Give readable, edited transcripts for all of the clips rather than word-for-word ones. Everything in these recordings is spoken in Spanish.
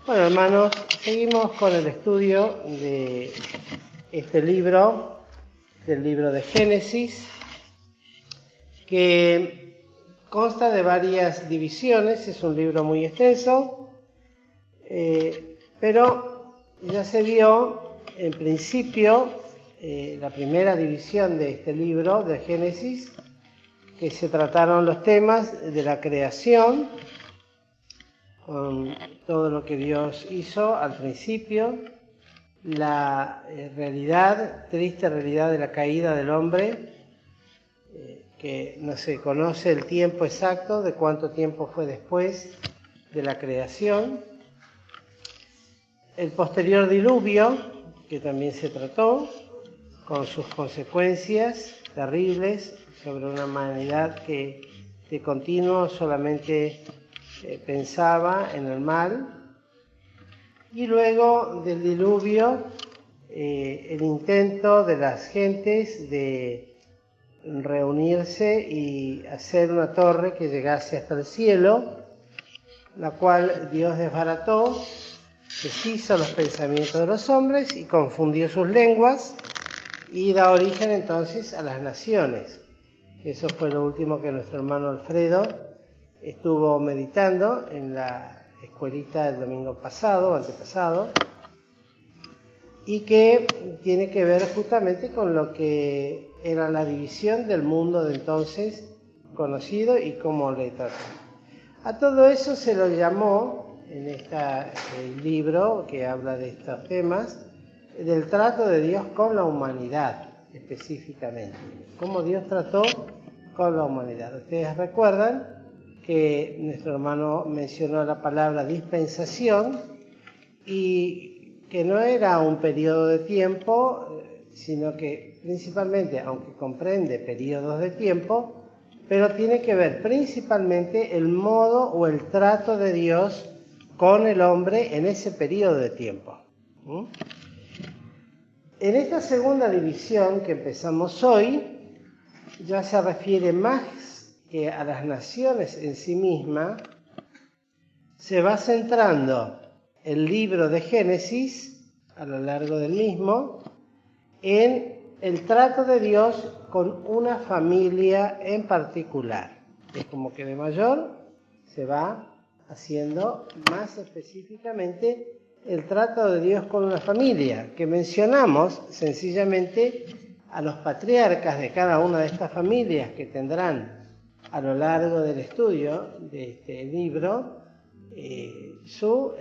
Bueno, hermanos, seguimos con el estudio de este libro, del libro de Génesis, que consta de varias divisiones. Es un libro muy extenso, pero ya se vio en principio la primera división de este libro de Génesis, que se trataron los temas de la creación, con todo lo que Dios hizo al principio, la triste realidad de la caída del hombre, que no se conoce el tiempo exacto de cuánto tiempo fue después de la creación, el posterior diluvio, que también se trató, con sus consecuencias terribles sobre una humanidad que de continuo solamente pensaba en el mal, y luego del diluvio el intento de las gentes de reunirse y hacer una torre que llegase hasta el cielo, la cual Dios desbarató, deshizo los pensamientos de los hombres y confundió sus lenguas, y da origen entonces a las naciones. Eso fue lo último que nuestro hermano Alfredo estuvo meditando en la escuelita el domingo antepasado, y que tiene que ver justamente con lo que era la división del mundo de entonces conocido y cómo le trató. A todo eso se lo llamó, en este libro que habla de estos temas, del trato de Dios con la humanidad específicamente. Cómo Dios trató con la humanidad. Ustedes recuerdan que nuestro hermano mencionó la palabra dispensación, y que no era un periodo de tiempo, sino que principalmente, aunque comprende periodos de tiempo, pero tiene que ver principalmente el modo o el trato de Dios con el hombre en ese periodo de tiempo. En esta segunda división que empezamos hoy, ya se refiere más que a las naciones en sí misma, se va centrando el libro de Génesis, a lo largo del mismo, en el trato de Dios con una familia en particular. Es como que de mayor se va haciendo más específicamente el trato de Dios con una familia, que mencionamos sencillamente a los patriarcas de cada una de estas familias que tendrán a lo largo del estudio de este libro su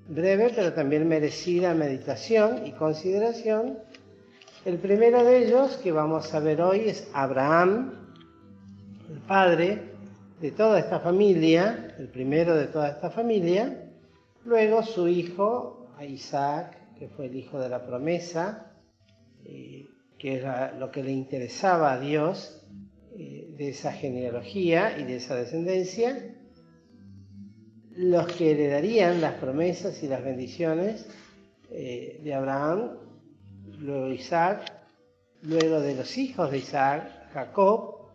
breve pero también merecida meditación y consideración. El primero de ellos que vamos a ver hoy es Abraham, el padre de toda esta familia, el primero de toda esta familia, luego su hijo Isaac, que fue el hijo de la promesa, que era lo que le interesaba a Dios, de esa genealogía y de esa descendencia, los que heredarían las promesas y las bendiciones de Abraham, luego Isaac, luego de los hijos de Isaac, Jacob,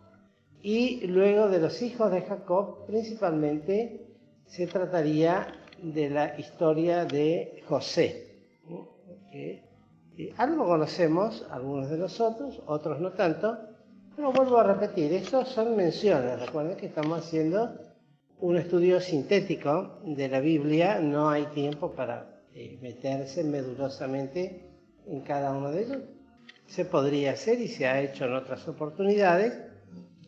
y luego de los hijos de Jacob principalmente se trataría de la historia de José, que algo conocemos algunos de nosotros, otros no tanto, pero vuelvo a repetir, estos son menciones. Recuerden que estamos haciendo un estudio sintético de la Biblia, no hay tiempo para meterse medulosamente en cada uno de ellos. Se podría hacer y se ha hecho en otras oportunidades,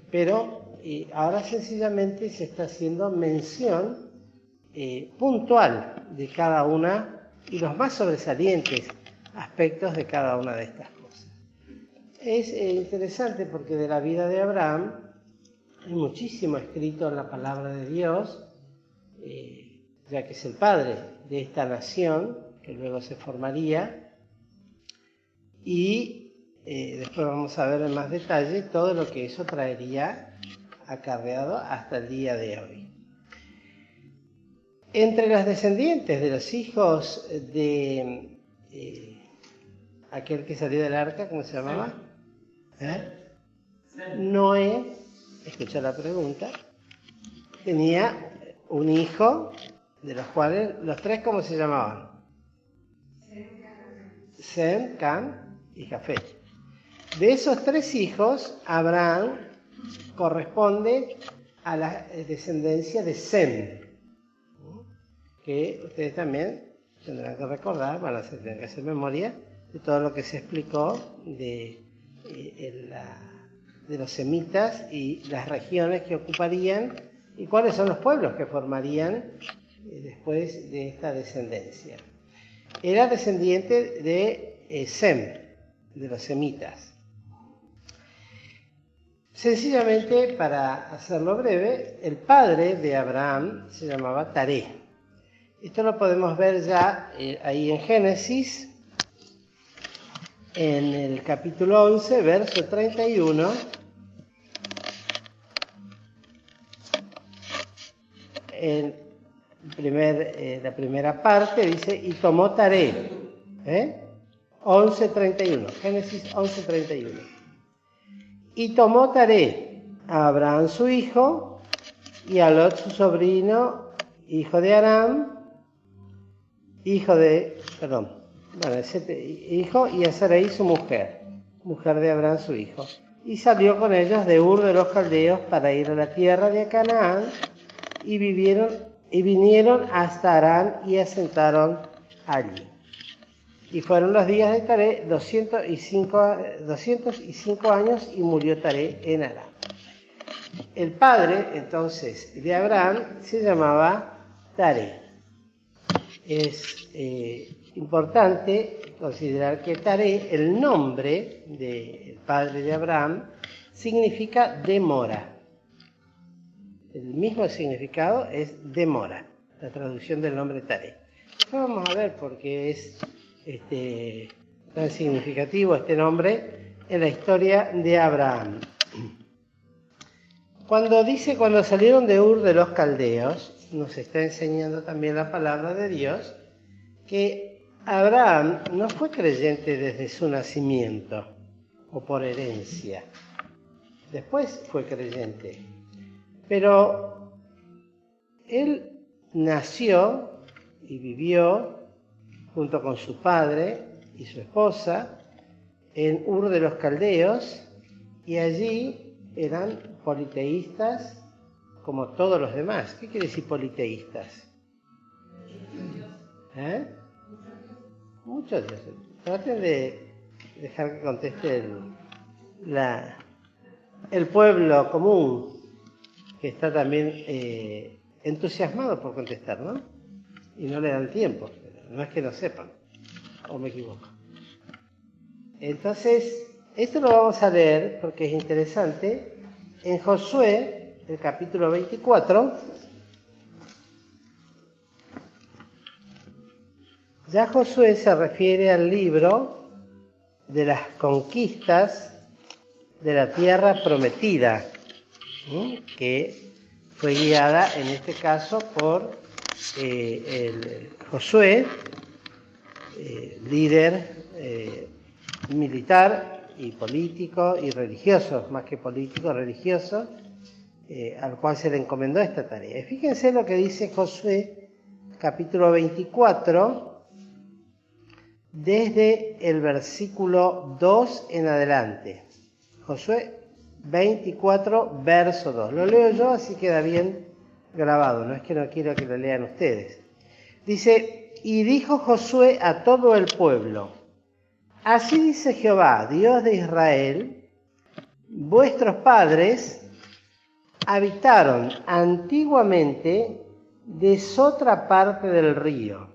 pero ahora sencillamente se está haciendo mención puntual de cada una y los más sobresalientes aspectos de cada una de estas cosas. Es interesante porque de la vida de Abraham hay muchísimo escrito en la palabra de Dios, ya que es el padre de esta nación que luego se formaría, y después vamos a ver en más detalle todo lo que eso traería acarreado hasta el día de hoy. Entre las descendientes de los hijos de aquel que salió del arca, ¿cómo se llamaba? Noé, escucha la pregunta, tenía un hijo de los cuales los tres, ¿cómo se llamaban? Sem, Cam y Jafet. De esos tres hijos, Abraham corresponde a la descendencia de Sem, que ustedes también tendrán que recordar, tendrán que hacer memoria de todo lo que se explicó de los semitas y las regiones que ocuparían y cuáles son los pueblos que formarían después de esta descendencia. Era descendiente de Sem, de los semitas. Sencillamente, para hacerlo breve, el padre de Abraham se llamaba Taré. Esto lo podemos ver ya ahí en Génesis, en el capítulo 11, verso 31. La primera parte dice, y tomó Taré. 11:31, Génesis 11:31. Y tomó Taré a Abraham su hijo, y a Lot su sobrino, hijo de Aram, hijo, y a Sarai su mujer de Abraham su hijo. Y salió con ellos de Ur de los Caldeos para ir a la tierra de Canaán, y vinieron hasta Harán y asentaron allí. Y fueron los días de Taré 205 años y murió Taré en Harán. El padre, entonces, de Abraham se llamaba Taré. Es importante considerar que Taré, el nombre del padre de Abraham, significa demora. El mismo significado es demora, la traducción del nombre Taré. Después vamos a ver por qué es tan significativo este nombre en la historia de Abraham. Cuando salieron de Ur de los Caldeos, nos está enseñando también la palabra de Dios que Abraham no fue creyente desde su nacimiento o por herencia. Después fue creyente. Pero él nació y vivió junto con su padre y su esposa en Ur de los Caldeos, y allí eran politeístas como todos los demás. ¿Qué quiere decir politeístas? Muchos dioses. Traten de dejar que conteste el pueblo común, que está también entusiasmado por contestar, ¿no? Y no le dan tiempo. No es que no sepan, o me equivoco. Entonces, esto lo vamos a leer porque es interesante en Josué, el capítulo 24. Ya Josué se refiere al libro de las conquistas de la tierra prometida, que fue guiada en este caso por el Josué, líder militar y político y religioso, más que político, religioso, al cual se le encomendó esta tarea. Fíjense lo que dice Josué, capítulo 24, desde el versículo 2 en adelante. Josué 24, verso 2. Lo leo yo, así queda bien grabado, no es que no quiero que lo lean ustedes. Dice, y dijo Josué a todo el pueblo, así dice Jehová, Dios de Israel, vuestros padres habitaron antiguamente desotra parte del río,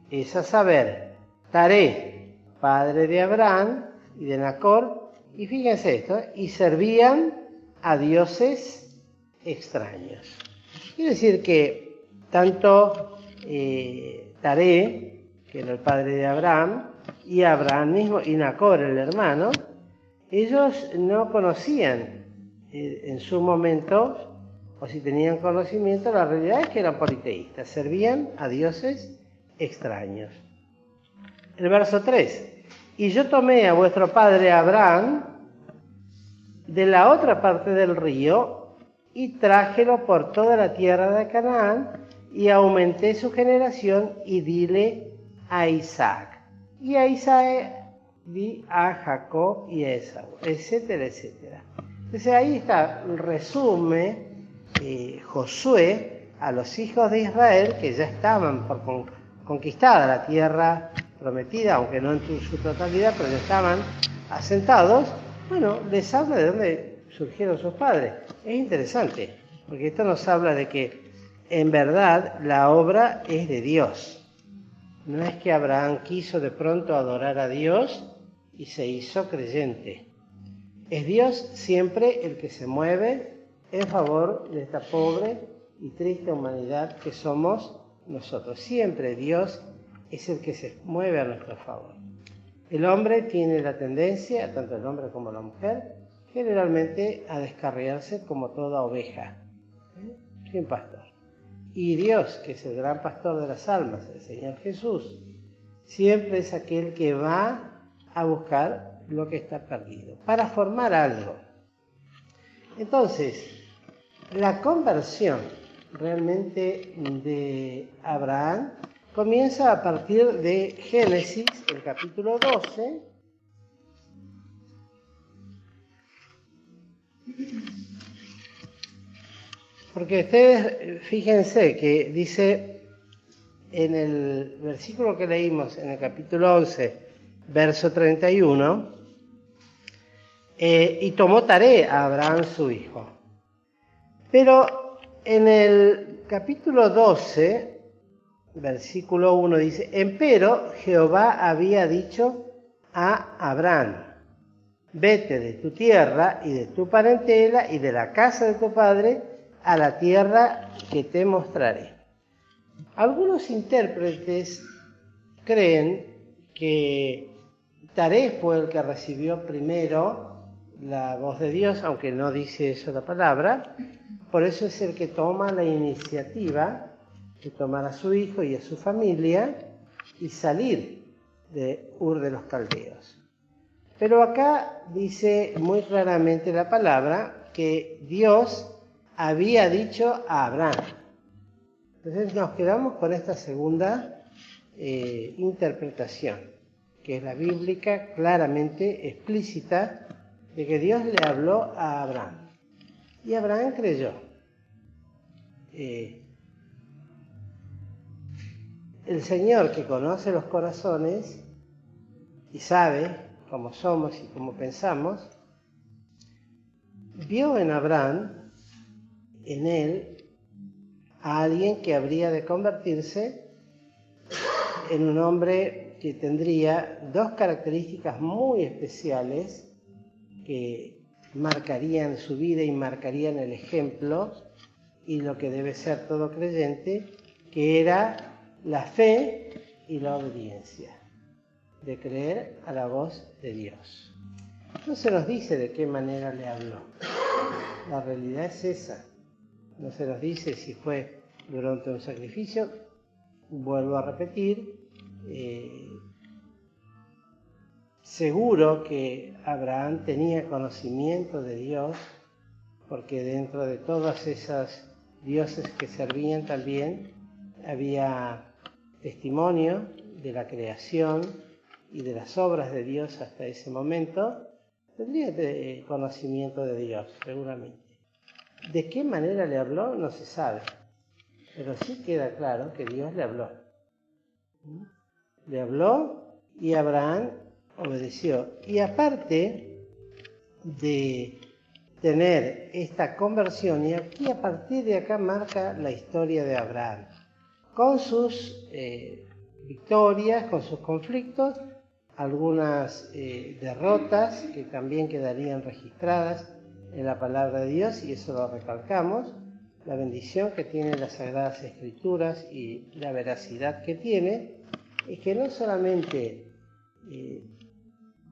es a saber, Taré, padre de Abraham y de Nacor, y fíjense esto, y servían a dioses extraños. Quiere decir que tanto Taré, que era el padre de Abraham, y Abraham mismo, y Nacor, el hermano, ellos no conocían en su momento, o si tenían conocimiento, la realidad es que eran politeístas, servían a dioses extraños. El verso 3, y yo tomé a vuestro padre Abraham de la otra parte del río, y trájelo por toda la tierra de Canaán, y aumenté su generación y dile a Isaac. Y a Isaac di a Jacob y a Esaú, etcétera, etcétera. Entonces ahí está, resume Josué a los hijos de Israel que ya estaban por conquistada la tierra prometida, aunque no en su totalidad, pero ya estaban asentados. Bueno, les habla de dónde surgieron sus padres. Es interesante, porque esto nos habla de que en verdad la obra es de Dios. No es que Abraham quiso de pronto adorar a Dios y se hizo creyente. Es Dios siempre el que se mueve en favor de esta pobre y triste humanidad que somos nosotros. Siempre Dios es el que se mueve a nuestro favor. El hombre tiene la tendencia, tanto el hombre como la mujer, generalmente a descarriarse como toda oveja, sin pastor. Y Dios, que es el gran pastor de las almas, el Señor Jesús, siempre es aquel que va a buscar lo que está perdido, para formar algo. Entonces, la conversión realmente de Abraham comienza a partir de Génesis, el capítulo 12, porque ustedes fíjense que dice en el versículo que leímos en el capítulo 11, verso 31, y tomó Taré a Abraham su hijo. Pero en el capítulo 12, versículo 1 dice, empero Jehová había dicho a Abraham, vete de tu tierra y de tu parentela y de la casa de tu padre a la tierra que te mostraré. Algunos intérpretes creen que Taré fue el que recibió primero la voz de Dios, aunque no dice eso la palabra, por eso es el que toma la iniciativa de tomar a su hijo y a su familia y salir de Ur de los Caldeos. Pero acá dice muy claramente la palabra que Dios había dicho a Abraham. Entonces nos quedamos con esta segunda interpretación, que es la bíblica, claramente explícita, de que Dios le habló a Abraham. Y Abraham creyó. El Señor, que conoce los corazones y sabe cómo somos y cómo pensamos, vio en Abraham, en él, a alguien que habría de convertirse en un hombre que tendría dos características muy especiales que marcarían su vida y marcarían el ejemplo y lo que debe ser todo creyente, que era la fe y la obediencia, de creer a la voz de Dios. No se nos dice de qué manera le habló. La realidad es esa. No se nos dice si fue durante un sacrificio. Vuelvo a repetir, seguro que Abraham tenía conocimiento de Dios, porque dentro de todas esas dioses que servían también había testimonio de la creación y de las obras de Dios hasta ese momento. Tendría conocimiento de Dios, seguramente. ¿De qué manera le habló? No se sabe, pero sí queda claro que Dios le habló. Le habló y Abraham obedeció. Y aparte de tener esta conversión, y aquí a partir de acá marca la historia de Abraham, con sus victorias, con sus conflictos, algunas derrotas que también quedarían registradas en la palabra de Dios, y eso lo recalcamos, la bendición que tienen las Sagradas Escrituras y la veracidad que tiene, es que no solamente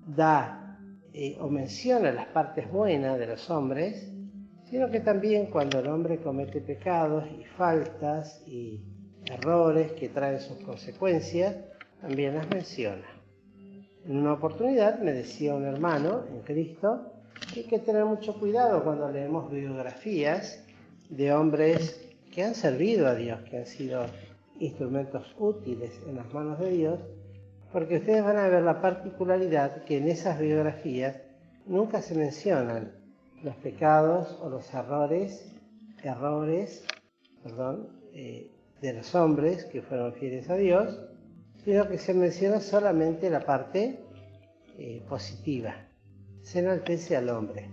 da o menciona las partes buenas de los hombres, sino que también cuando el hombre comete pecados y faltas y errores que traen sus consecuencias, también las menciona. En una oportunidad me decía un hermano en Cristo que hay que tener mucho cuidado cuando leemos biografías de hombres que han servido a Dios, que han sido instrumentos útiles en las manos de Dios, porque ustedes van a ver la particularidad que en esas biografías nunca se mencionan los pecados o los errores, de los hombres que fueron fieles a Dios, sino que se menciona solamente la parte positiva. Se enaltece al hombre,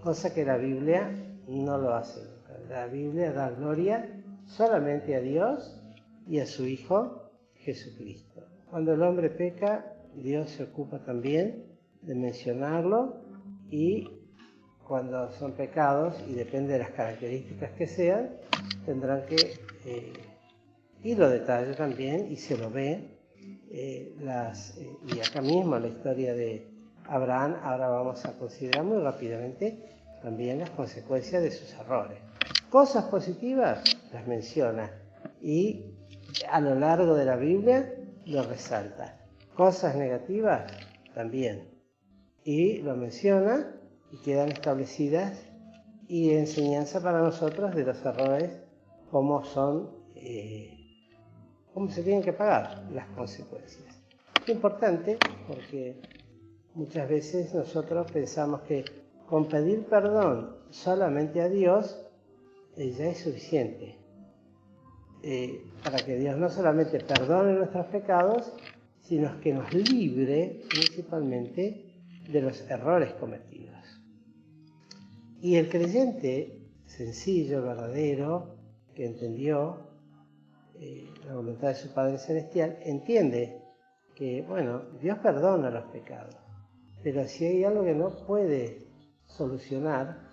cosa que la Biblia no lo hace. La Biblia da gloria solamente a Dios y a su Hijo Jesucristo. Cuando el hombre peca, Dios se ocupa también de mencionarlo, y cuando son pecados, y depende de las características que sean, tendrán que, y lo detalla también, y se lo ve, y acá mismo la historia de Abraham. Ahora vamos a considerar muy rápidamente también las consecuencias de sus errores. Cosas positivas las menciona, y a lo largo de la Biblia lo resalta. Cosas negativas también, y lo menciona, y quedan establecidas y enseñanza para nosotros de los errores, cómo son, cómo se tienen que pagar las consecuencias. Es importante porque muchas veces nosotros pensamos que con pedir perdón solamente a Dios ya es suficiente, para que Dios no solamente perdone nuestros pecados, sino que nos libre principalmente de los errores cometidos. Y el creyente sencillo, verdadero, que entendió la voluntad de su Padre Celestial, entiende que, bueno, Dios perdona los pecados, pero si hay algo que no puede solucionar,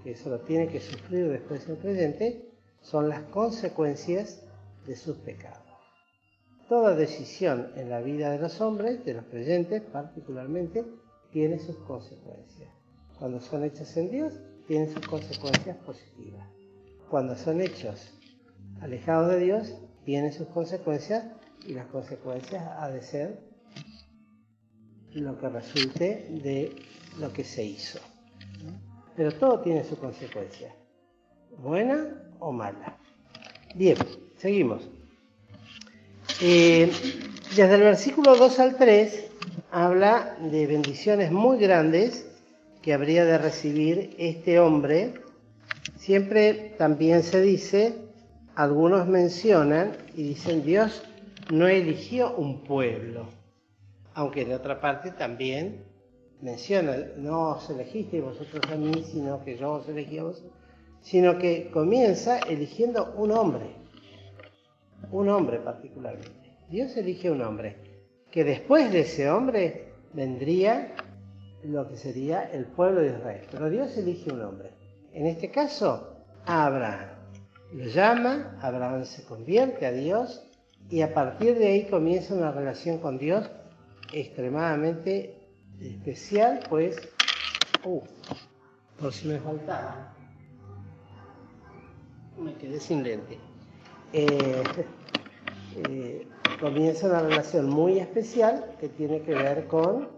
que eso lo tiene que sufrir después el creyente, son las consecuencias de sus pecados. Toda decisión en la vida de los hombres, de los creyentes particularmente, tiene sus consecuencias. Cuando son hechas en Dios, tienen sus consecuencias positivas. Cuando son hechos alejados de Dios, tienen sus consecuencias, y las consecuencias ha de ser lo que resulte de lo que se hizo. Pero todo tiene su consecuencia, buena o mala. Bien, seguimos. Desde el versículo 2 al 3 habla de bendiciones muy grandes que habría de recibir este hombre. Siempre también se dice, algunos mencionan y dicen, Dios no eligió un pueblo, aunque de otra parte también menciona, no os elegisteis vosotros a mí, sino que yo os elegí a vosotros, sino que comienza eligiendo un hombre particularmente. Dios elige un hombre, que después de ese hombre vendría lo que sería el pueblo de Israel. Pero Dios elige un hombre. En este caso, a Abraham. Lo llama, Abraham se convierte a Dios, y a partir de ahí comienza una relación con Dios extremadamente especial, pues, por si me faltaba, me quedé sin lente. Comienza una relación muy especial que tiene que ver con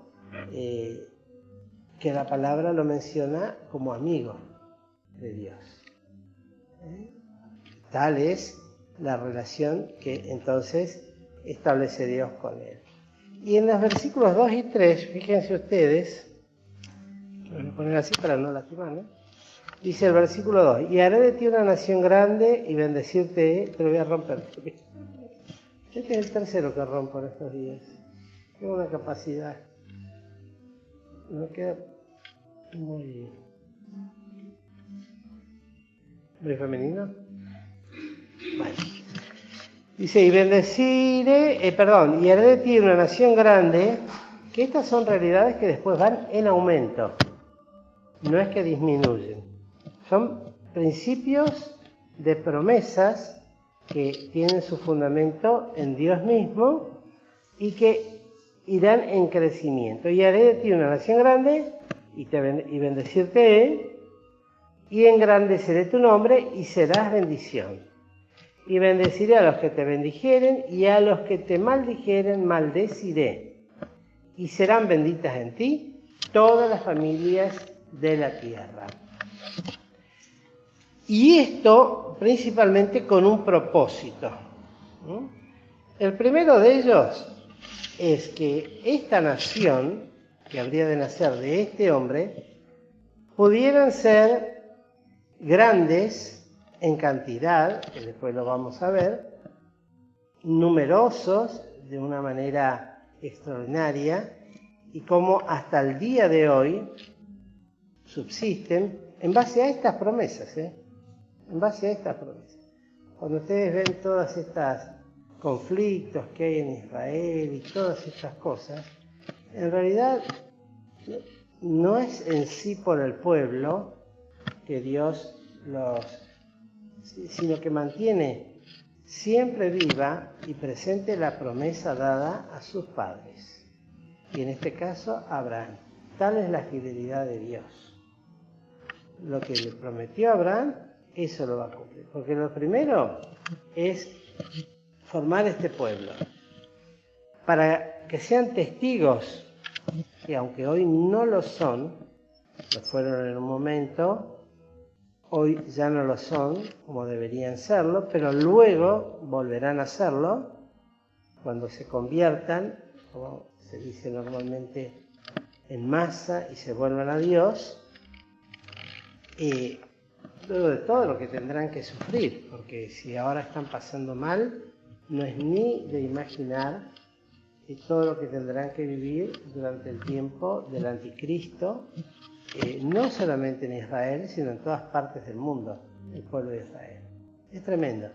que la palabra lo menciona como amigo de Dios. Tal es la relación que entonces establece Dios con él. Y en los versículos 2 y 3, fíjense ustedes, voy a poner así para no lastimarme, dice el versículo 2, y haré de ti una nación grande y bendecirte, te lo voy a romper. Este es el tercero que rompo en estos días. Tengo una capacidad. Me queda muy femenino. Bueno. Dice, y bendeciré, y haré de ti una nación grande, que estas son realidades que después van en aumento. No es que disminuyen. Son principios de promesas que tienen su fundamento en Dios mismo y que irán en crecimiento. Y haré de ti una nación grande y bendecirte, y engrandeceré tu nombre y serás bendición. Y bendeciré a los que te bendijeren, y a los que te maldijeren maldeciré. Y serán benditas en ti todas las familias de la tierra. Y esto principalmente con un propósito. El primero de ellos es que esta nación, que habría de nacer de este hombre, pudieran ser grandes en cantidad, que después lo vamos a ver, numerosos de una manera extraordinaria, y como hasta el día de hoy subsisten en base a estas promesas, en base a estas promesas. Cuando ustedes ven todas estas conflictos que hay en Israel y todas estas cosas, en realidad no es en sí por el pueblo que Dios sino que mantiene siempre viva y presente la promesa dada a sus padres, y en este caso Abraham. Tal es la fidelidad de Dios. Lo que le prometió a Abraham, eso lo va a cumplir, porque lo primero es formar este pueblo, para que sean testigos, que aunque hoy no lo son, lo fueron en un momento, hoy ya no lo son como deberían serlo, pero luego volverán a serlo cuando se conviertan, como se dice normalmente, en masa y se vuelvan a Dios, luego de todo lo que tendrán que sufrir, porque si ahora están pasando mal, no es ni de imaginar todo lo que tendrán que vivir durante el tiempo del anticristo, no solamente en Israel, sino en todas partes del mundo, el pueblo de Israel. Es tremendo.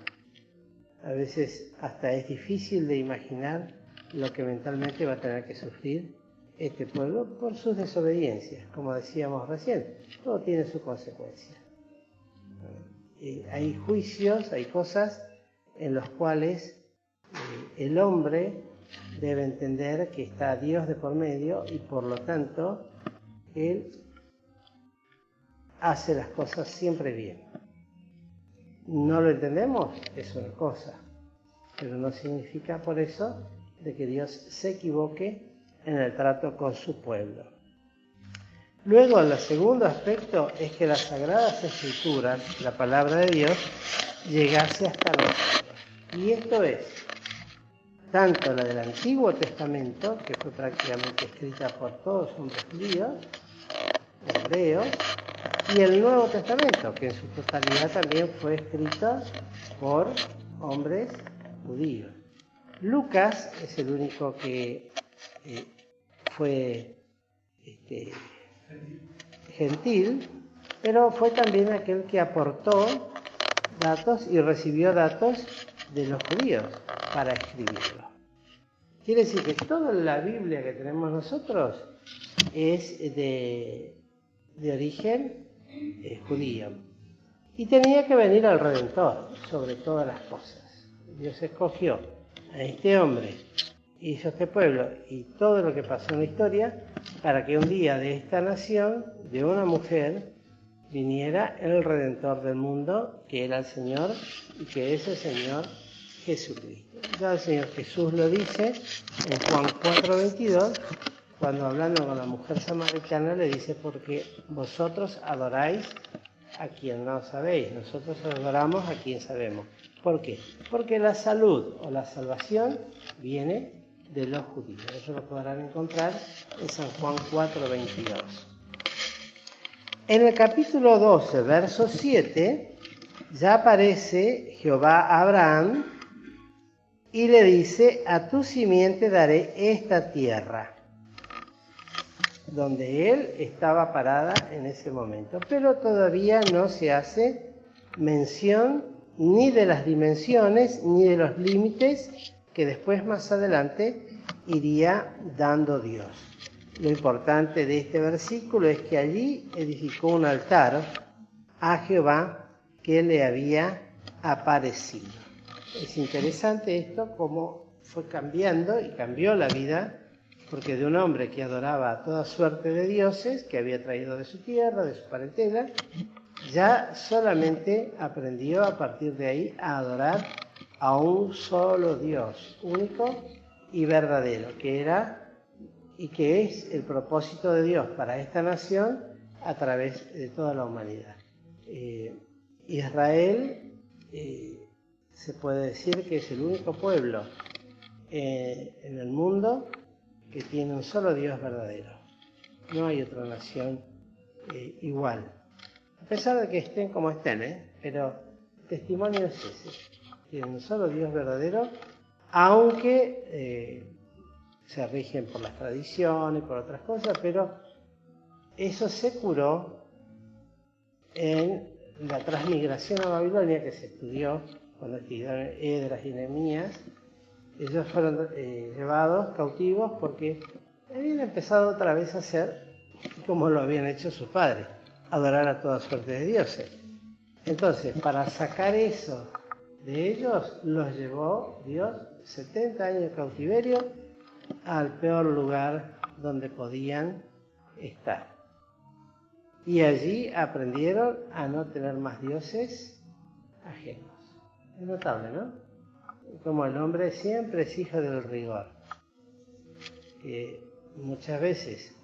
A veces hasta es difícil de imaginar lo que mentalmente va a tener que sufrir este pueblo por sus desobediencias, como decíamos recién. Todo tiene su consecuencia. Hay juicios, hay cosas en los cuales el hombre debe entender que está Dios de por medio y por lo tanto él hace las cosas siempre bien. ¿No lo entendemos? Es una cosa, pero no significa por eso de que Dios se equivoque en el trato con su pueblo. Luego, el segundo aspecto es que las Sagradas Escrituras, la palabra de Dios, llegase hasta nosotros. Y esto es tanto la del Antiguo Testamento, que fue prácticamente escrita por todos los hombres judíos, hebreos, y el Nuevo Testamento, que en su totalidad también fue escrito por hombres judíos. Lucas es el único que fue gentil, pero fue también aquel que aportó datos y recibió datos de los judíos para escribirlo. Quiere decir que toda la Biblia que tenemos nosotros es de origen judío. Y tenía que venir al Redentor sobre todas las cosas. Dios escogió a este hombre, hizo este pueblo y todo lo que pasó en la historia para que un día de esta nación, de una mujer, viniera el Redentor del mundo, que era el Señor y que es el Señor Jesucristo. Ya el Señor Jesús lo dice en Juan 4:22, cuando hablando con la mujer samaritana le dice: porque vosotros adoráis a quien no sabéis, nosotros adoramos a quien sabemos. ¿Por qué? Porque la salud o la salvación viene de los judíos. Eso lo podrán encontrar en San Juan 4:22. En el capítulo 12, verso 7, ya aparece Jehová a Abraham y le dice: a tu simiente daré esta tierra, donde él estaba parada en ese momento. Pero todavía no se hace mención ni de las dimensiones ni de los límites que después, más adelante, iría dando Dios. Lo importante de este versículo es que allí edificó un altar a Jehová que le había aparecido. Es interesante esto, cómo fue cambiando y cambió la vida, porque de un hombre que adoraba a toda suerte de dioses, que había traído de su tierra, de su parentela, ya solamente aprendió a partir de ahí a adorar a un solo Dios, único y verdadero, que era y que es el propósito de Dios para esta nación a través de toda la humanidad. Israel se puede decir que es el único pueblo en el mundo que tiene un solo Dios verdadero. No hay otra nación igual. A pesar de que estén como estén, pero el testimonio es ese. Tienen un solo Dios verdadero, aunque se rigen por las tradiciones, por otras cosas, pero eso se curó en la transmigración a Babilonia que se estudió cuando estudiaron Esdras y Nehemías. Ellos fueron llevados cautivos porque habían empezado otra vez a hacer como lo habían hecho sus padres, adorar a toda suerte de dioses. Entonces, para sacar eso de ellos, los llevó Dios 70 años de cautiverio al peor lugar donde podían estar. Y allí aprendieron a no tener más dioses ajenos. Es notable, ¿no? Como el hombre siempre es hijo del rigor, que muchas veces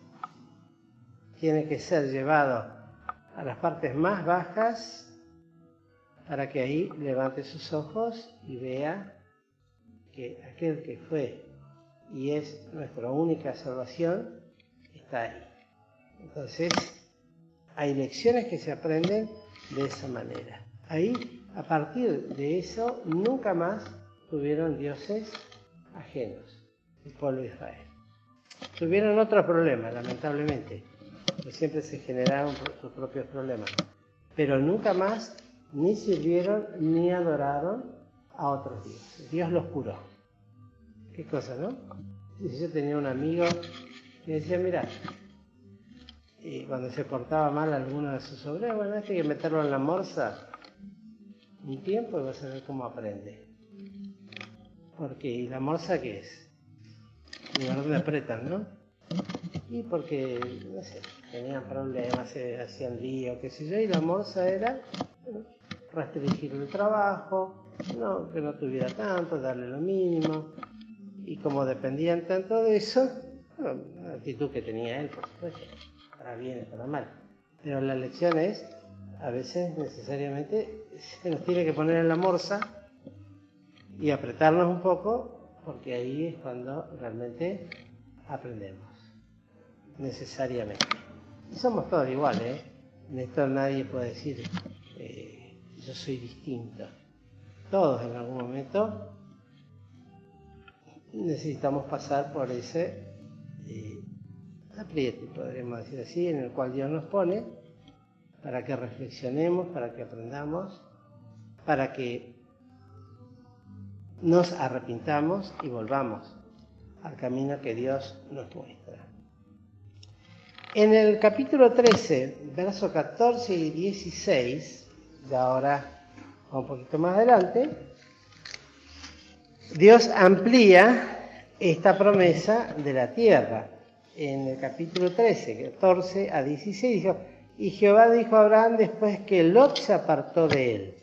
tiene que ser llevado a las partes más bajas para que ahí levante sus ojos y vea que aquel que fue y es nuestra única salvación está ahí. Entonces, hay lecciones que se aprenden de esa manera. Ahí, a partir de eso, nunca más tuvieron dioses ajenos, el pueblo de Israel. Tuvieron otros problemas, lamentablemente, porque siempre se generaron sus propios problemas, pero nunca más ni sirvieron ni adoraron a otros dioses. Dios los curó. Qué cosa, ¿no? Yo tenía un amigo que decía, mira, y cuando se portaba mal alguno de sus obreros, bueno, hay que meterlo en la morsa un tiempo y vas a ver cómo aprende. Porque, ¿y la morsa qué es? El lugar donde apretan, ¿no? Y porque, no sé, tenían problemas, se hacían lío, qué sé yo, y la morsa era restringir el trabajo, que no tuviera tanto, darle lo mínimo. Y como dependían tanto de eso, la actitud que tenía él, por supuesto, para bien y para mal. Pero la lección es, a veces necesariamente se nos tiene que poner en la morsa y apretarnos un poco, porque ahí es cuando realmente aprendemos, necesariamente. Y somos todos iguales, En esto nadie puede decir, yo soy distinto. Todos en algún momento necesitamos pasar por ese apriete, podríamos decir así, en el cual Dios nos pone para que reflexionemos, para que aprendamos, para que nos arrepintamos y volvamos al camino que Dios nos muestra. En el capítulo 13, versos 14 y 16, de ahora un poquito más adelante, Dios amplía esta promesa de la tierra. En el capítulo 13, 14 a 16, dijo, y Jehová dijo a Abraham después que Lot se apartó de él,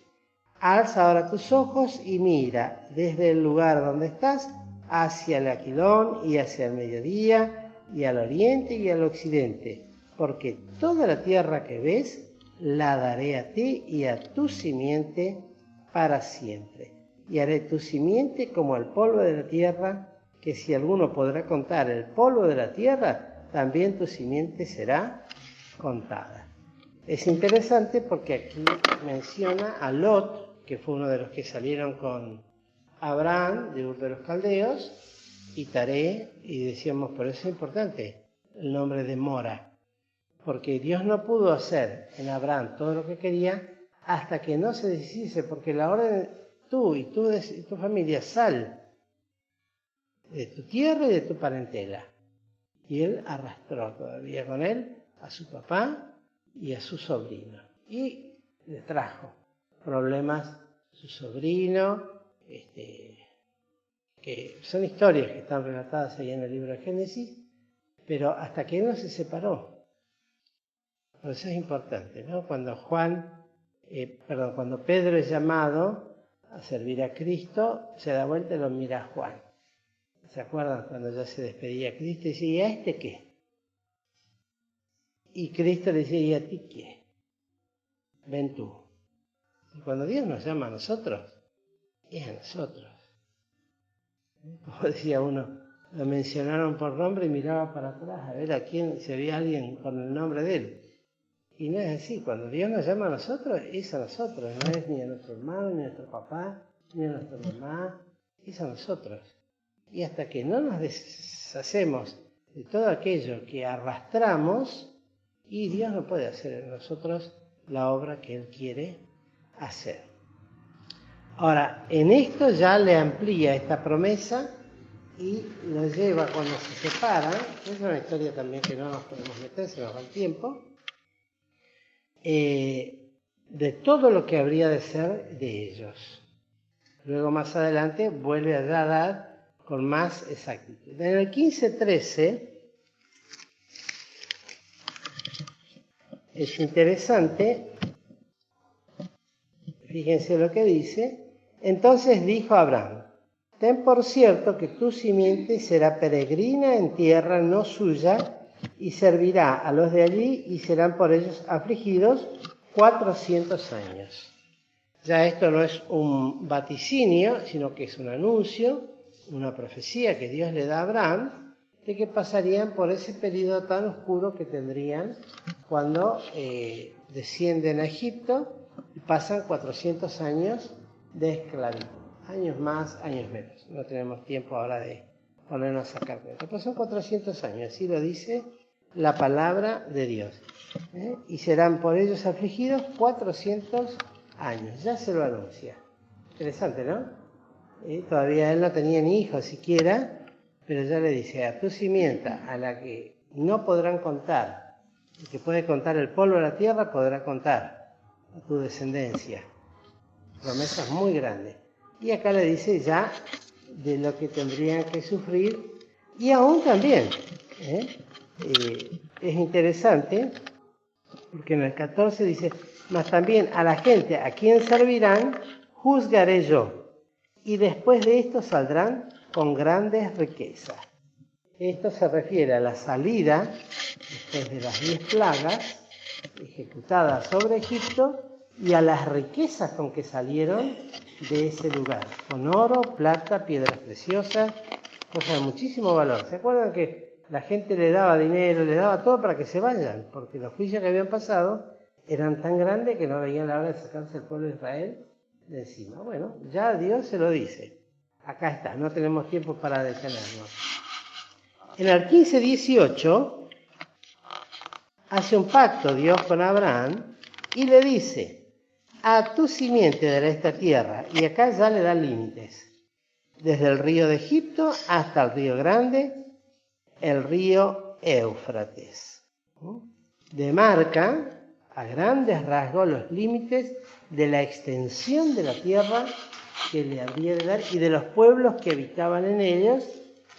alza ahora tus ojos y mira desde el lugar donde estás hacia el Aquilón y hacia el mediodía y al oriente y al occidente, porque toda la tierra que ves la daré a ti y a tu simiente para siempre. Y haré tu simiente como el polvo de la tierra, que si alguno podrá contar el polvo de la tierra, también tu simiente será contada. Es interesante porque aquí menciona a Lot, que fue uno de los que salieron con Abraham de Ur de los Caldeos, y Taré, y decíamos, por eso es importante el nombre de Mora, porque Dios no pudo hacer en Abraham todo lo que quería hasta que no se deshiciese, porque la orden, tú y tu familia, sal de tu tierra y de tu parentela. Y él arrastró todavía con él a su papá y a su sobrino. Y le trajo problemas su sobrino, que son historias que están relatadas ahí en el libro de Génesis, pero hasta que él no se separó. Por eso es importante, ¿no? Cuando Pedro es llamado a servir a Cristo, se da vuelta y lo mira a Juan. ¿Se acuerdan cuando ya se despedía a Cristo y decía, ¿y a este qué? Y Cristo le decía, ¿y a ti qué? Ven tú. Y cuando Dios nos llama a nosotros, es a nosotros. Como decía uno, lo mencionaron por nombre y miraba para atrás a ver a quién, si había alguien con el nombre de él. Y no es así, cuando Dios nos llama a nosotros, es a nosotros, no es ni a nuestro hermano, ni a nuestro papá, ni a nuestra mamá, es a nosotros. Y hasta que no nos deshacemos de todo aquello que arrastramos, y Dios no puede hacer en nosotros la obra que Él quiere hacer. Ahora, en esto ya le amplía esta promesa y lo lleva cuando se separan, es una historia también que no nos podemos meter, se nos va el tiempo, de todo lo que habría de ser de ellos. Luego más adelante vuelve a dar con más exactitud. En el 15:13 es interesante, fíjense lo que dice. Entonces dijo Abraham: ten por cierto que tu simiente será peregrina en tierra no suya, y servirá a los de allí, y serán por ellos afligidos 400 años. Ya esto no es un vaticinio, sino que es un anuncio, una profecía que Dios le da a Abraham, de que pasarían por ese periodo tan oscuro que tendrían cuando descienden a Egipto y pasan 400 años de esclavitud. Años más, años menos. No tenemos tiempo ahora de ponernos a sacar cuenta. Pero son 400 años, así lo dice la palabra de Dios. Y serán por ellos afligidos 400 años. Ya se lo anuncia. Interesante, ¿no? Todavía él no tenía ni hijos siquiera, pero ya le dice: a tu simienta, a la que no podrán contar, el que puede contar el polvo de la tierra, podrá contar a tu descendencia. Promesas muy grandes. Y acá le dice ya de lo que tendrían que sufrir, y aún también. Es interesante, porque en el 14 dice: mas también a la gente a quien servirán, juzgaré yo, y después de esto saldrán con grandes riquezas. Esto se refiere a la salida, después de las 10 plagas ejecutadas sobre Egipto, y a las riquezas con que salieron de ese lugar, con oro, plata, piedras preciosas, cosas de muchísimo valor. ¿Se acuerdan que la gente le daba dinero, le daba todo para que se vayan? Porque los juicios que habían pasado eran tan grandes que no veían la hora de sacarse el pueblo de Israel de encima. Bueno, ya Dios se lo dice. Acá está, no tenemos tiempo para detenernos. En el 15:18 hace un pacto Dios con Abraham y le dice: a tu simiente daré esta tierra, y acá ya le da límites, desde el río de Egipto hasta el río grande, el río Éufrates. Demarca a grandes rasgos los límites de la extensión de la tierra que le habría de dar y de los pueblos que habitaban en ellos,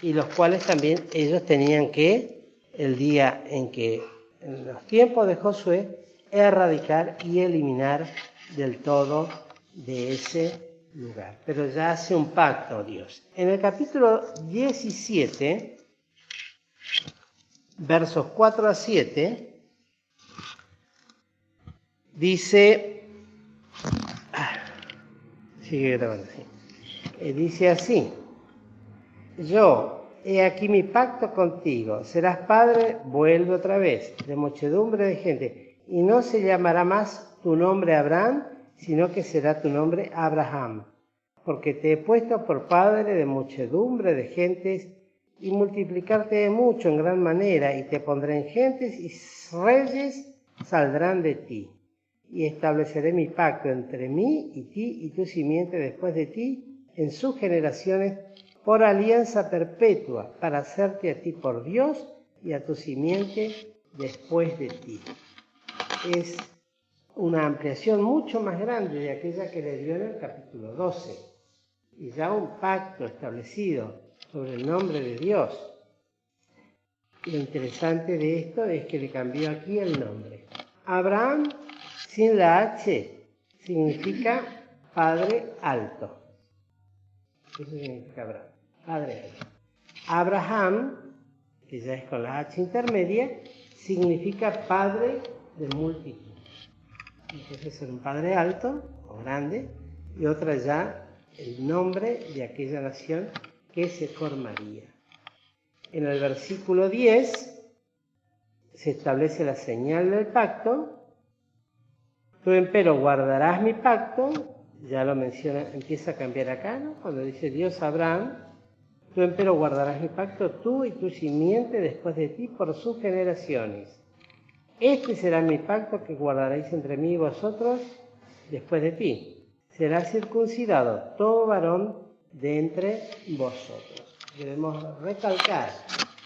y los cuales también ellos tenían que, el día en que, en los tiempos de Josué, erradicar y eliminar del todo de ese lugar. Pero ya hace un pacto Dios. En el capítulo 17, versos 4 a 7, dice, sigue grabando así, dice así: yo, he aquí mi pacto contigo, serás padre, vuelve otra vez, de muchedumbre de gente, y no se llamará más tu nombre Abraham, sino que será tu nombre Abraham, porque te he puesto por padre de muchedumbre de gentes, y multiplicarte he mucho en gran manera, y te pondré en gentes, y reyes saldrán de ti. Y estableceré mi pacto entre mí y ti y tu simiente después de ti en sus generaciones, por alianza perpetua, para hacerte a ti por Dios y a tu simiente después de ti. Es una ampliación mucho más grande de aquella que le dio en el capítulo 12. Y ya un pacto establecido sobre el nombre de Dios. Lo interesante de esto es que le cambió aquí el nombre. Abraham, sin la H, significa Padre Alto. Eso significa Abraham, Padre Alto. Abraham, que ya es con la H intermedia, significa Padre de multitud. Entonces, ser un Padre Alto o grande, y otra ya el nombre de aquella nación que se formaría. En el versículo 10 se establece la señal del pacto. Tú empero guardarás mi pacto, ya lo menciona, empieza a cambiar acá, ¿no? Cuando dice Dios a Abraham, tú empero guardarás mi pacto, tú y tu simiente después de ti por sus generaciones. Este será mi pacto que guardaréis entre mí y vosotros después de ti. Será circuncidado todo varón de entre vosotros. Debemos recalcar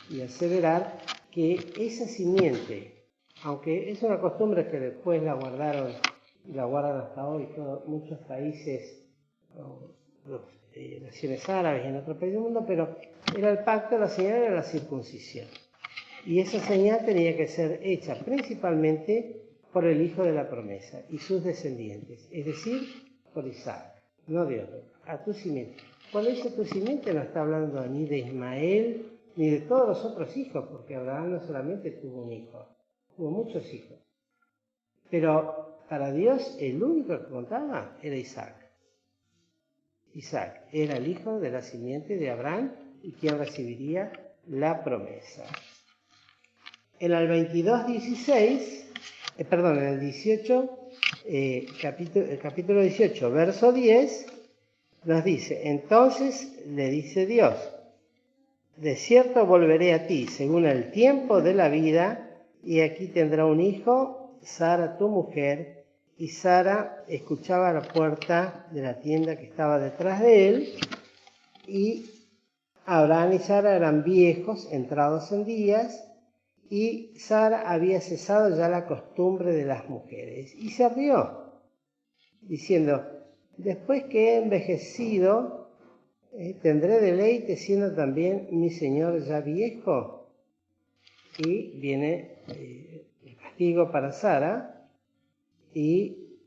y aseverar que esa simiente, aunque es una costumbre que después la guardaron y la guardan hasta hoy muchos países, naciones árabes y en otros países del mundo, pero era el pacto, la señal era la circuncisión. Y esa señal tenía que ser hecha principalmente por el hijo de la promesa y sus descendientes, es decir, por Isaac, no de otro, a tu simiente. Cuando dice tu simiente no está hablando ni de Ismael ni de todos los otros hijos, porque Abraham no solamente tuvo un hijo, tuvo muchos hijos. Pero para Dios el único que contaba era Isaac. Isaac era el hijo de la simiente de Abraham y quien recibiría la promesa. En el 22:16, en el 18, capítulo 18, verso 10, nos dice, entonces le dice Dios, de cierto volveré a ti según el tiempo de la vida, y aquí tendrá un hijo, Sara tu mujer, y Sara escuchaba a la puerta de la tienda que estaba detrás de él, y Abraham y Sara eran viejos, entrados en días, y Sara había cesado ya la costumbre de las mujeres, y se rió, diciendo, después que he envejecido, ¿tendré deleite siendo también mi señor ya viejo? Y viene el castigo para Sara y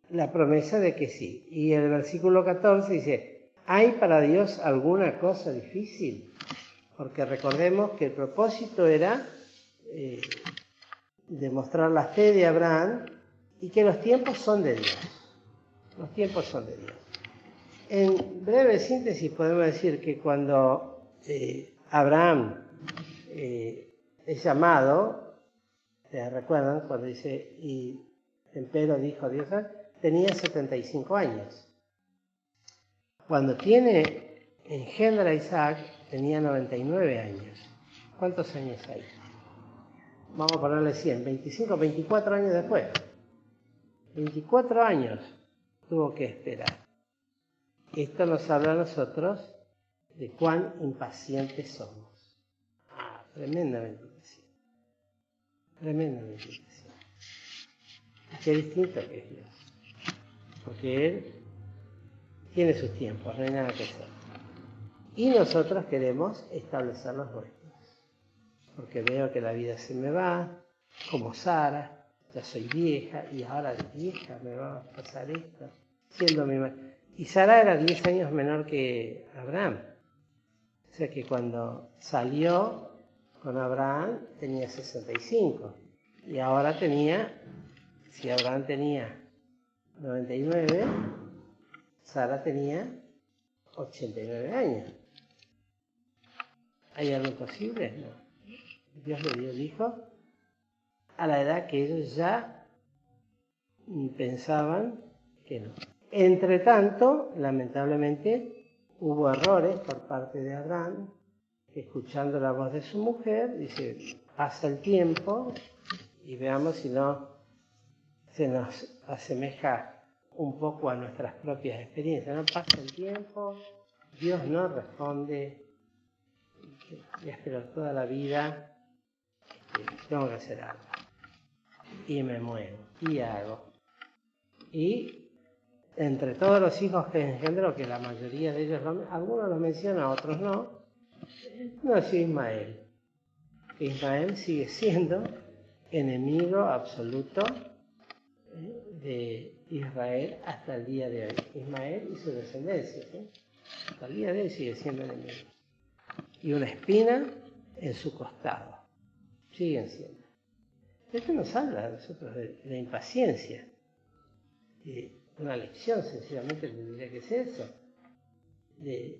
la promesa de que sí. Y el versículo 14 dice, ¿hay para Dios alguna cosa difícil? Porque recordemos que el propósito era demostrar la fe de Abraham y que los tiempos son de Dios. Los tiempos son de Dios. En breve síntesis podemos decir que cuando Abraham es llamado, ¿recuerdan? Cuando dice, y empero dijo Dios, tenía 75 años. Cuando engendra a Isaac, tenía 99 años. ¿Cuántos años hay? Vamos a ponerle 100, 25, 24 años después. 24 años tuvo que esperar. Esto nos habla a nosotros de cuán impacientes somos. Tremendamente impacientes. Tremendamente impacientes. Qué distinto que es Dios. Porque Él tiene sus tiempos, no hay nada que hacer. Y nosotros queremos establecer los nuestros. Porque veo que la vida se me va, como Sara, ya soy vieja, y ahora de vieja me va a pasar esto, siendo mi madre. Y Sara era 10 años menor que Abraham. O sea que cuando salió con Abraham tenía 65. Y ahora si Abraham tenía 99, Sara tenía 89 años. ¿Hay algo imposible? No. Dios le dio el hijo a la edad que ellos ya pensaban que no. Entre tanto, lamentablemente, hubo errores por parte de Abraham, que escuchando la voz de su mujer, dice, pasa el tiempo y veamos si no se nos asemeja un poco a nuestras propias experiencias. No pasa el tiempo, Dios no responde, y espero toda la vida, tengo que hacer algo. Y me muero, y hago. Y entre todos los hijos que engendró, que la mayoría de ellos, algunos los menciona, otros no, nació Ismael. Ismael sigue siendo enemigo absoluto de Israel hasta el día de hoy. Ismael y su descendencia, ¿sí? Hasta el día de hoy sigue siendo enemigo. Y una espina en su costado. Siguen siendo. Esto nos habla a nosotros de la impaciencia. una lección, sencillamente le diría que es eso, de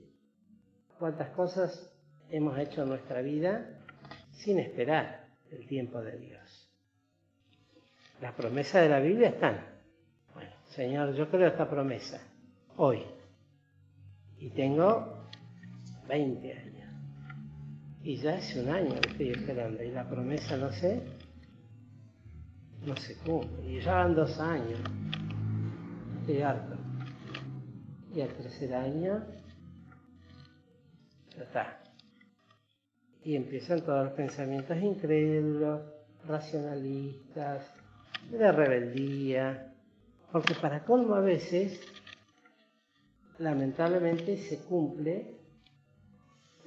cuántas cosas hemos hecho en nuestra vida sin esperar el tiempo de Dios. Las promesas de la Biblia están. Bueno, Señor, yo creo esta promesa hoy y tengo 20 años y ya hace un año que estoy esperando y la promesa no se cumple y ya van 2 años, estoy harto y al tercer año ya está y empiezan todos los pensamientos incrédulos, racionalistas, de rebeldía, porque para colmo a veces lamentablemente se cumple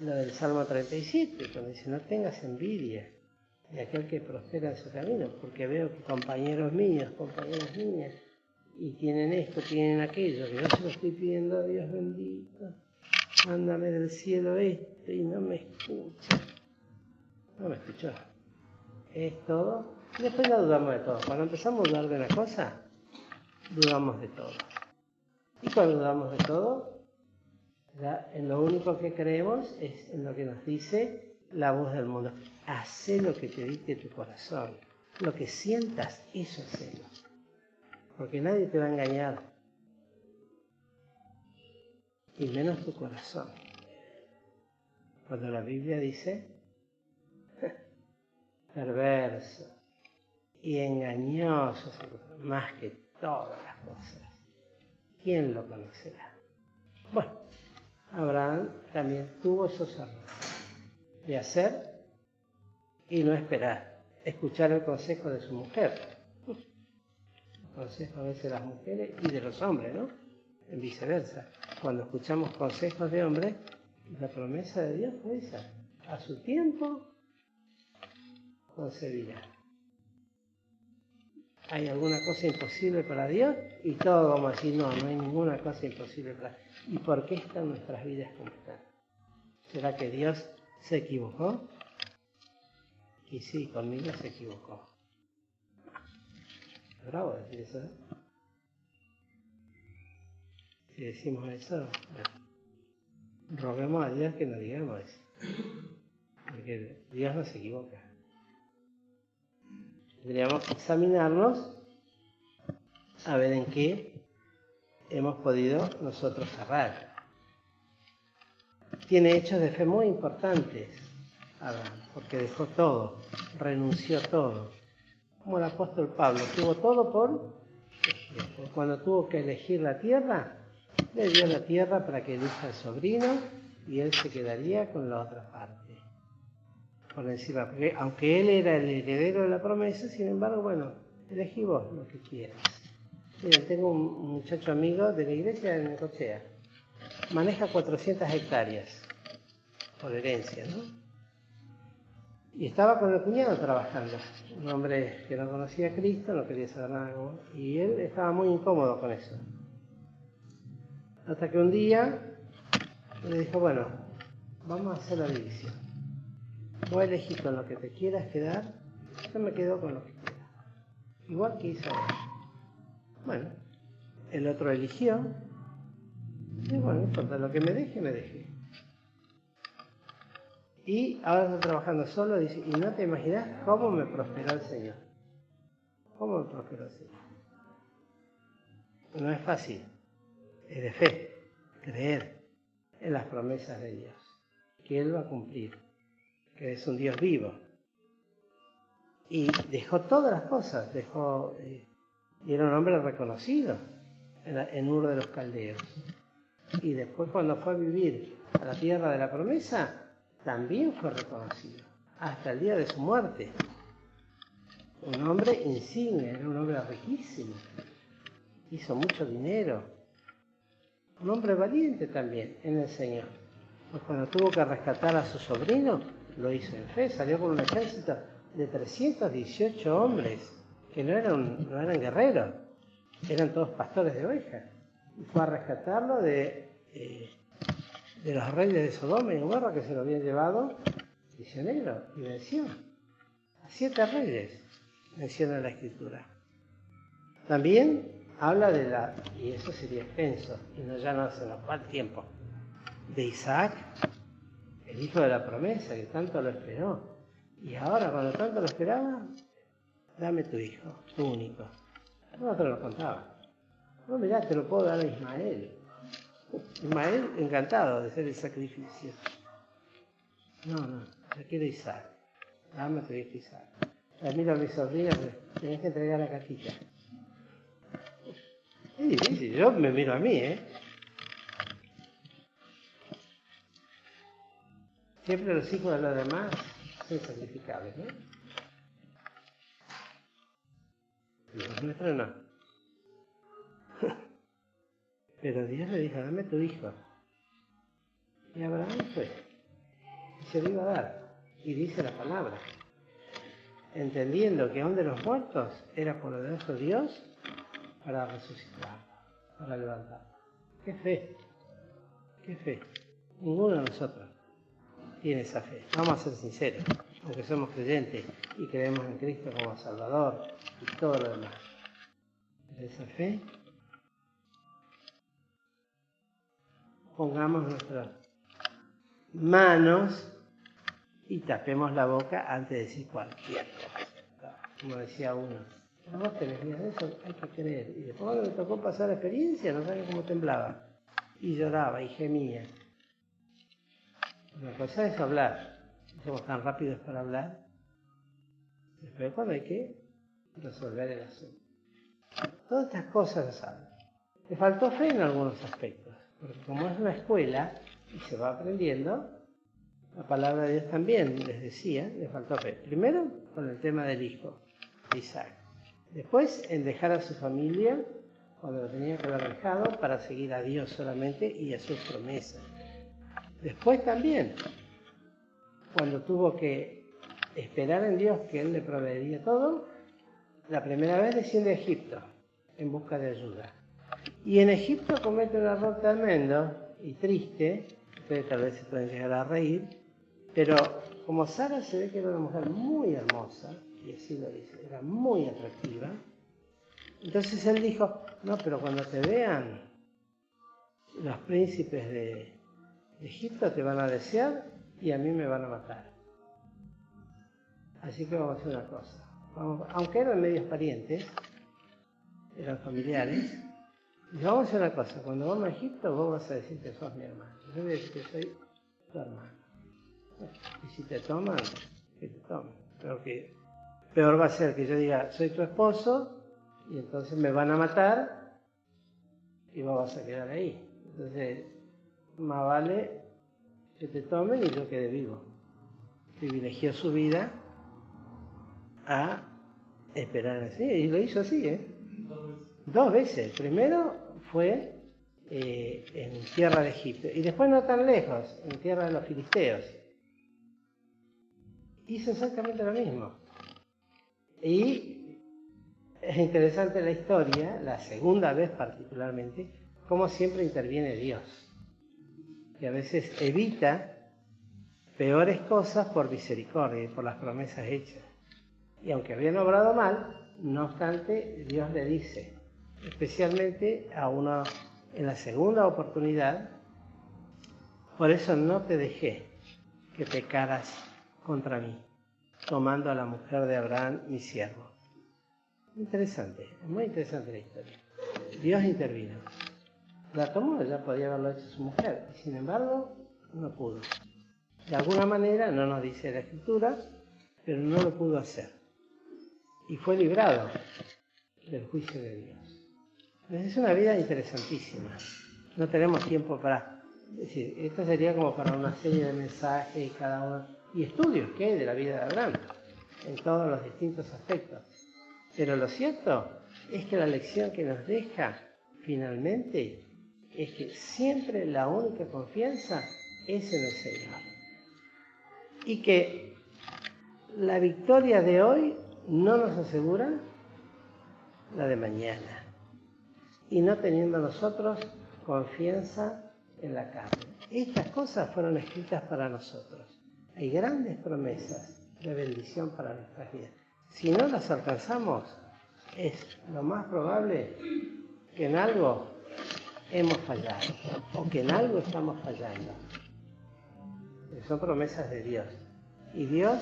lo del Salmo 37, cuando dice, no tengas envidia de aquel que prospera en su camino, porque veo que compañeros míos, compañeras mías, y tienen esto, tienen aquello, que yo se lo estoy pidiendo a Dios bendito, mándame del cielo esto, y no me escucha. No me escuchó. Es todo. Y después no dudamos de todo. Cuando empezamos a dudar de una cosa, dudamos de todo. Y cuando dudamos de todo, ya en lo único que creemos es en lo que nos dice la voz del mundo. Hacé lo que te dicte tu corazón. Lo que sientas, eso hacelo. Porque nadie te va a engañar. Y menos tu corazón. Cuando la Biblia dice, perverso y engañoso más que todas las cosas. ¿Quién lo conocerá? Bueno, Abraham también tuvo esos errores de hacer y no esperar, escuchar el consejo de su mujer. El consejo a veces de las mujeres y de los hombres, ¿no? En viceversa. Cuando escuchamos consejos de hombres, la promesa de Dios fue esa. A su tiempo concebirá. ¿Hay alguna cosa imposible para Dios? Y todo vamos a decir, no hay ninguna cosa imposible para Dios. ¿Y por qué están nuestras vidas como están? ¿Será que Dios se equivocó? Y sí, conmigo se equivocó. Bravo decir eso, ¿eh? Si decimos eso, bueno, roguemos a Dios que no digamos eso. Porque Dios no se equivoca. Tendríamos que examinarnos a ver en qué hemos podido nosotros errar. Tiene hechos de fe muy importantes, Abraham, porque dejó todo, renunció a todo. Como el apóstol Pablo, tuvo todo cuando tuvo que elegir la tierra, le dio la tierra para que elija al sobrino y él se quedaría con la otra parte. Por encima, porque aunque él era el heredero de la promesa, sin embargo, bueno, elegí vos lo que quieras. Miren, tengo un muchacho amigo de la iglesia en Necochea, maneja 400 hectáreas por herencia, ¿no? Y estaba con el cuñado trabajando, un hombre que no conocía a Cristo, no quería saber nada, y él estaba muy incómodo con eso. Hasta que un día le dijo, bueno, vamos a hacer la división. Vos elegís con lo que te quieras quedar, yo me quedo con lo que quiera. Igual que hizo él. Bueno, el otro eligió, y bueno, no importa, lo que me deje, me deje. Y ahora está trabajando solo, dice, y no te imaginas cómo me prosperó el Señor. ¿Cómo me prosperó el Señor? No es fácil, es de fe, creer en las promesas de Dios, que Él va a cumplir, que es un Dios vivo. Y dejó todas las cosas, y era un hombre reconocido en Ur de los Caldeos. Y después cuando fue a vivir a la tierra de la promesa, también fue reconocido, hasta el día de su muerte. Un hombre insigne, era un hombre riquísimo, hizo mucho dinero, un hombre valiente también en el Señor. Pues cuando tuvo que rescatar a su sobrino, lo hizo en fe, salió con un ejército de 318 hombres, que no eran guerreros, eran todos pastores de ovejas. Y fue a rescatarlo de los reyes de Sodoma y Gomorra, que se lo habían llevado prisionero, y venció a 7 reyes, menciona la Escritura. También habla de y eso sería extenso, y ya no se nos va el tiempo, de Isaac, el hijo de la promesa, que tanto lo esperó. Y ahora, cuando tanto lo esperaba, dame tu hijo, tu único. No te lo contaba. No, mirá, te lo puedo dar a Ismael. Ismael encantado de hacer el sacrificio. No, yo quiero Isaac. Dame tu hijo Isaac. Miro a mi sobrina, tenés que entregar la cartita. Es difícil, yo me miro a mí, Siempre los hijos de los demás son sacrificables, ¿no? Los nuestros no. Pero Dios le dijo, dame tu hijo. Y Abraham fue. Y se lo iba a dar. Y dice la palabra. Entendiendo que aún de los muertos era poderoso Dios para resucitar, para levantar. ¡Qué fe! ¡Qué fe! Ninguno de nosotros tiene esa fe. Vamos a ser sinceros, aunque somos creyentes y creemos en Cristo como Salvador y todo lo demás. Pero esa fe, pongamos nuestras manos y tapemos la boca antes de decir cualquier cosa. Como decía uno, pero vos tenés miedo de eso, hay que creer. Y después cuando me tocó pasar la experiencia, no sabía cómo temblaba. Y lloraba y gemía. Una cosa es hablar. Somos tan rápidos para hablar. Después cuando hay que resolver el asunto. Todas estas cosas las saben. Le faltó fe en algunos aspectos. Porque como es una escuela y se va aprendiendo, la palabra de Dios también les decía, le faltó fe. Primero con el tema del hijo, de Isaac. Después en dejar a su familia cuando lo tenía que haber dejado para seguir a Dios solamente y a sus promesas. Después también, cuando tuvo que esperar en Dios que Él le proveería todo, la primera vez desciende a Egipto en busca de ayuda. Y en Egipto comete un error tremendo y triste, ustedes tal vez se pueden llegar a reír, pero como Sara se ve que era una mujer muy hermosa, y así lo dice, era muy atractiva, entonces él dijo, no, pero cuando te vean los príncipes de Egipto te van a desear y a mí me van a matar. Así que vamos a hacer una cosa. Aunque eran medios parientes, eran familiares, vamos a hacer una cosa. Cuando vamos a Egipto vos vas a decir que sos mi hermano. Yo voy a decir que soy tu hermano. Y si te toman, que te tomen. Pero que peor va a ser que yo diga, soy tu esposo, y entonces me van a matar y vos vas a quedar ahí. Entonces, más vale que te tomen y yo quede vivo. Privilegió su vida a esperar así, y lo hizo así, 2 veces. Primero fue en tierra de Egipto, y después no tan lejos, en tierra de los filisteos. Hizo exactamente lo mismo. Y es interesante la historia, la segunda vez particularmente, cómo siempre interviene Dios, que a veces evita peores cosas por misericordia y por las promesas hechas. Y aunque habían obrado mal, no obstante, Dios le dice, especialmente a uno en la segunda oportunidad, por eso no te dejé que pecaras contra mí, tomando a la mujer de Abraham, mi siervo. Interesante, muy interesante la historia. Dios intervino. La tomó, ya podía haberlo hecho su mujer, y sin embargo, no pudo. De alguna manera, no nos dice la Escritura, pero no lo pudo hacer. Y fue librado del juicio de Dios. Es una vida interesantísima. No tenemos tiempo para decir, esto sería como para una serie de mensajes y cada uno, y estudios que hay de la vida de Abraham, en todos los distintos aspectos. Pero lo cierto es que la lección que nos deja finalmente es que siempre la única confianza es en el Señor. Y que la victoria de hoy no nos asegura la de mañana. Y no teniendo nosotros confianza en la carne. Estas cosas fueron escritas para nosotros. Hay grandes promesas de bendición para nuestras vidas. Si no las alcanzamos, es lo más probable que en algo hemos fallado o que en algo estamos fallando. Son promesas de Dios. Y Dios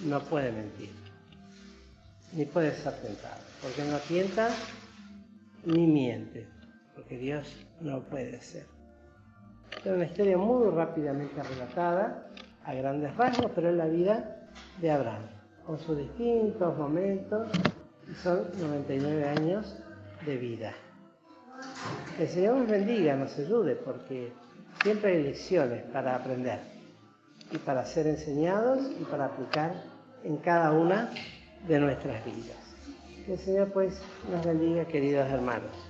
no puede mentir, ni puede ser tentado, porque no tienta ni miente, porque Dios no puede ser. Es una historia muy rápidamente relatada, a grandes rasgos, pero es la vida de Abraham, con sus distintos momentos, y son 99 años de vida. Que el Señor nos bendiga, nos ayude, porque siempre hay lecciones para aprender y para ser enseñados y para aplicar en cada una de nuestras vidas. Que el Señor pues nos bendiga, queridos hermanos.